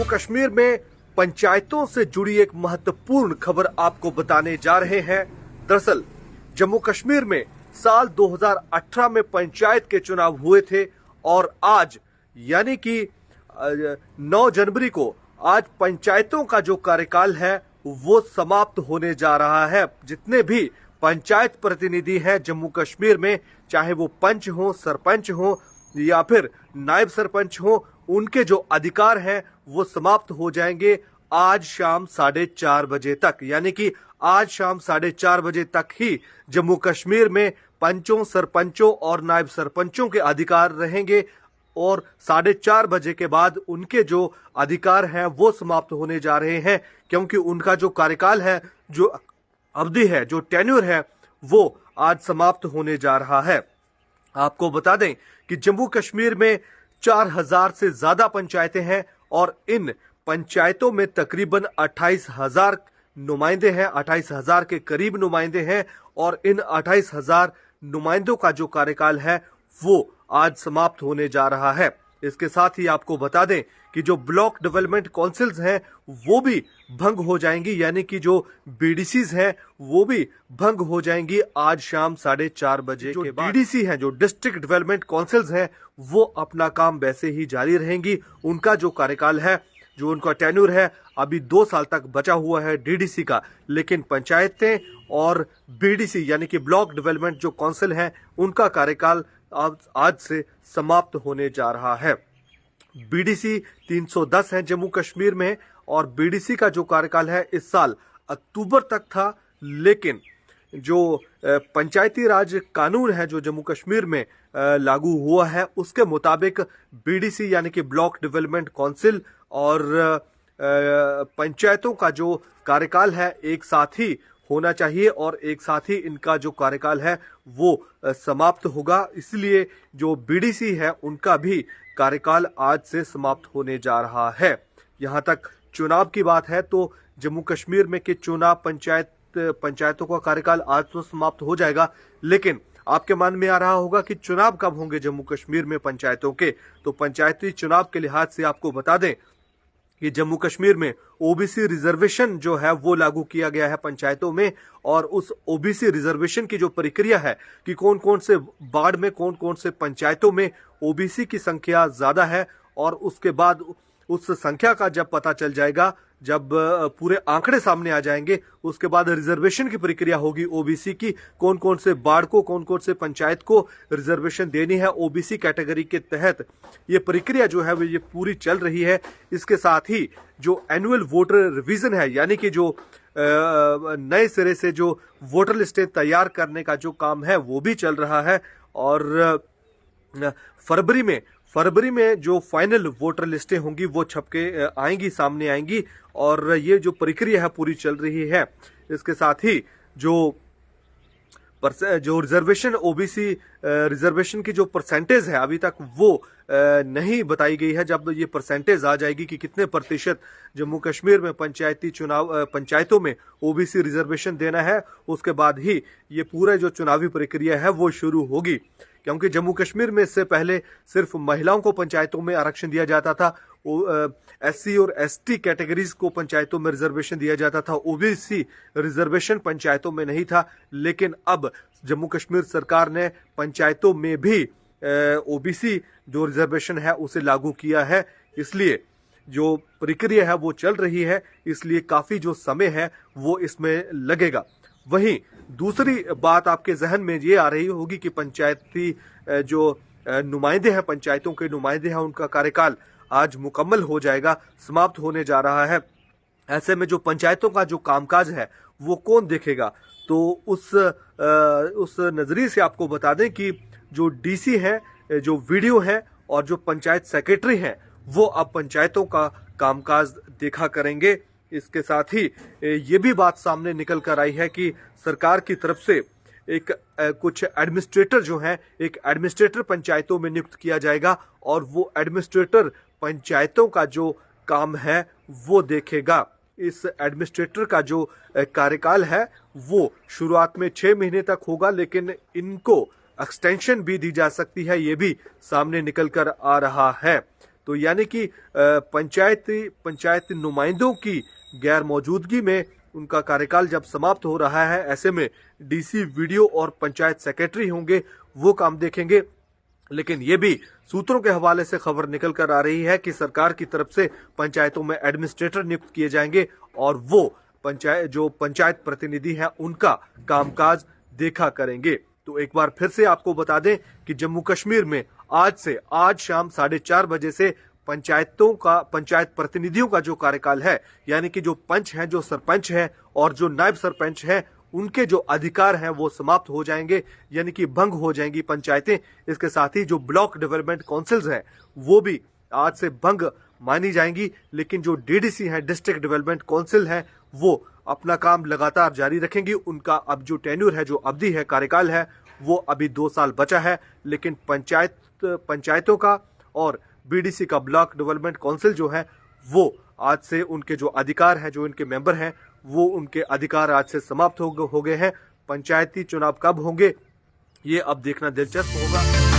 कश्मीर में पंचायतों से जुड़ी एक महत्वपूर्ण खबर आपको बताने जा रहे हैं। दरअसल जम्मू कश्मीर में साल 2018 में पंचायत के चुनाव हुए थे और आज यानी कि 9 जनवरी को आज पंचायतों का जो कार्यकाल है वो समाप्त होने जा रहा है। जितने भी पंचायत प्रतिनिधि हैं जम्मू कश्मीर में, चाहे वो पंच हो, सरपंच हो या फिर नायब सरपंच हो, उनके जो अधिकार हैं वो समाप्त हो जाएंगे आज शाम 4:30 बजे तक। यानी कि आज शाम 4:30 बजे तक ही जम्मू कश्मीर में पंचों, सरपंचों और नायब सरपंचों के अधिकार रहेंगे और 4:30 बजे के बाद उनके जो अधिकार हैं वो समाप्त होने जा रहे हैं, क्योंकि उनका जो कार्यकाल है, जो अवधि है, जो टेन्योर है, वो आज समाप्त होने जा रहा है। आपको बता दें कि जम्मू कश्मीर में 4000 से ज्यादा पंचायतें हैं और इन पंचायतों में तकरीबन 28,000 नुमाइंदे हैं, 28,000 के करीब नुमाइंदे हैं और इन 28,000 नुमाइंदों का जो कार्यकाल है वो आज समाप्त होने जा रहा है। इसके साथ ही आपको बता दें कि जो ब्लॉक डेवलपमेंट काउंसिल्स हैं वो भी भंग हो जाएंगी, यानी कि जो बीडीसीज हैं वो भी भंग हो जाएंगी आज शाम 4:30 बजे के बाद। डीडीसी हैं, जो डिस्ट्रिक्ट डेवलपमेंट काउंसिल्स हैं, वो अपना काम वैसे ही जारी रहेंगी। उनका जो कार्यकाल है, जो उनका टेन्योर है, अभी 2 साल तक बचा हुआ है डीडीसी का, लेकिन पंचायतें और बीडीसी यानी कि ब्लॉक डेवलपमेंट जो काउंसिल है, उनका कार्यकाल आज से समाप्त होने जा रहा है। बीडीसी 310 है जम्मू कश्मीर में और बीडीसी का जो कार्यकाल है इस साल अक्टूबर तक था, लेकिन जो पंचायती राज कानून है जो जम्मू कश्मीर में लागू हुआ है उसके मुताबिक बीडीसी यानी कि ब्लॉक डेवलपमेंट काउंसिल और पंचायतों का जो कार्यकाल है एक साथ ही होना चाहिए और एक साथ ही इनका जो कार्यकाल है वो समाप्त होगा। इसलिए जो बीडीसी है उनका भी कार्यकाल आज से समाप्त होने जा रहा है। यहाँ तक चुनाव की बात है तो जम्मू कश्मीर में के चुनाव पंचायतों का कार्यकाल आज तो समाप्त हो जाएगा, लेकिन आपके मन में आ रहा होगा कि चुनाव कब होंगे जम्मू कश्मीर में पंचायतों के। तो पंचायती चुनाव के लिहाज से आपको बता दें कि जम्मू कश्मीर में ओबीसी रिजर्वेशन जो है वो लागू किया गया है पंचायतों में, और उस ओबीसी रिजर्वेशन की जो प्रक्रिया है कि कौन कौन से वार्ड में, कौन कौन से पंचायतों में ओबीसी की संख्या ज्यादा है, और उसके बाद उस संख्या का जब पता चल जाएगा, जब पूरे आंकड़े सामने आ जाएंगे, उसके बाद रिजर्वेशन की प्रक्रिया होगी ओबीसी की, कौन कौन से वार्ड को, कौन कौन से पंचायत को रिजर्वेशन देनी है ओबीसी कैटेगरी के तहत। ये प्रक्रिया जो है वो ये पूरी चल रही है। इसके साथ ही जो एनुअल वोटर रिवीजन है, यानी कि जो नए सिरे से जो वोटर लिस्टें तैयार करने का जो काम है वो भी चल रहा है और फरवरी में जो फाइनल वोटर लिस्टें होंगी वो छपके आएंगी, सामने आएंगी और ये जो प्रक्रिया है पूरी चल रही है। इसके साथ ही जो रिजर्वेशन ओबीसी रिजर्वेशन की जो परसेंटेज है अभी तक वो नहीं बताई गई है। जब ये परसेंटेज आ जाएगी कि कितने प्रतिशत जम्मू कश्मीर में पंचायतों में ओबीसी रिजर्वेशन देना है, उसके बाद ही ये पूरा जो चुनावी प्रक्रिया है वो शुरू होगी। क्योंकि जम्मू कश्मीर में इससे पहले सिर्फ महिलाओं को पंचायतों में आरक्षण दिया जाता था, एससी और एसटी कैटेगरीज को पंचायतों में रिजर्वेशन दिया जाता था, ओबीसी रिजर्वेशन पंचायतों में नहीं था। लेकिन अब जम्मू कश्मीर सरकार ने पंचायतों में भी ओबीसी जो रिजर्वेशन है उसे लागू किया है, इसलिए जो प्रक्रिया है वो चल रही है, इसलिए काफी जो समय है वो इसमें लगेगा। वहीं दूसरी बात आपके जहन में ये आ रही होगी कि पंचायती जो नुमाइंदे हैं, पंचायतों के नुमाइंदे हैं, उनका कार्यकाल आज मुकम्मल हो जाएगा, समाप्त होने जा रहा है। ऐसे में जो पंचायतों का जो कामकाज है वो कौन देखेगा? तो उस नजरिए से आपको बता दें कि जो डीसी है, जो वीडियो है और जो पंचायत सेक्रेटरी हैं वो अब पंचायतों का कामकाज देखा करेंगे। इसके साथ ही ये भी बात सामने निकल कर आई है कि सरकार की तरफ से कुछ एडमिनिस्ट्रेटर जो हैं, एक एडमिनिस्ट्रेटर पंचायतों में नियुक्त किया जाएगा और वो एडमिनिस्ट्रेटर पंचायतों का जो काम है वो देखेगा। इस एडमिनिस्ट्रेटर का जो कार्यकाल है वो शुरुआत में 6 महीने तक होगा, लेकिन इनको एक्सटेंशन भी दी जा सकती है, ये भी सामने निकल कर आ रहा है। तो यानी कि पंचायती नुमाइंदों की गैर मौजूदगी में उनका कार्यकाल जब समाप्त हो रहा है, ऐसे में डीसी, वीडियो और पंचायत सेक्रेटरी होंगे, वो काम देखेंगे। लेकिन ये भी सूत्रों के हवाले से खबर निकल कर आ रही है कि सरकार की तरफ से पंचायतों में एडमिनिस्ट्रेटर नियुक्त किए जाएंगे और वो पंचायत प्रतिनिधि हैं उनका कामकाज देखा करेंगे। तो एक बार फिर से आपको बता दें कि जम्मू कश्मीर में आज शाम 4:30 बजे से पंचायत प्रतिनिधियों का जो कार्यकाल है, यानी कि जो पंच हैं, जो सरपंच हैं और जो नायब सरपंच हैं, उनके जो अधिकार हैं वो समाप्त हो जाएंगे, यानी कि भंग हो जाएंगी पंचायतें। इसके साथ ही जो ब्लॉक डेवलपमेंट काउंसिल्स हैं वो भी आज से भंग मानी जाएंगी। लेकिन जो डीडीसी हैं, डिस्ट्रिक्ट डेवलपमेंट काउंसिल हैं, वो अपना काम लगातार जारी रखेंगी। उनका अब जो टेन्यूर है, जो अवधि है, कार्यकाल है, वो अभी 2 साल बचा है। लेकिन पंचायतों का और बीडीसी का, ब्लॉक डेवलपमेंट काउंसिल जो है, वो आज से उनके जो अधिकार हैं, जो इनके मेंबर हैं, वो उनके अधिकार आज से समाप्त हो गए हैं। पंचायती चुनाव कब होंगे ये अब देखना दिलचस्प होगा।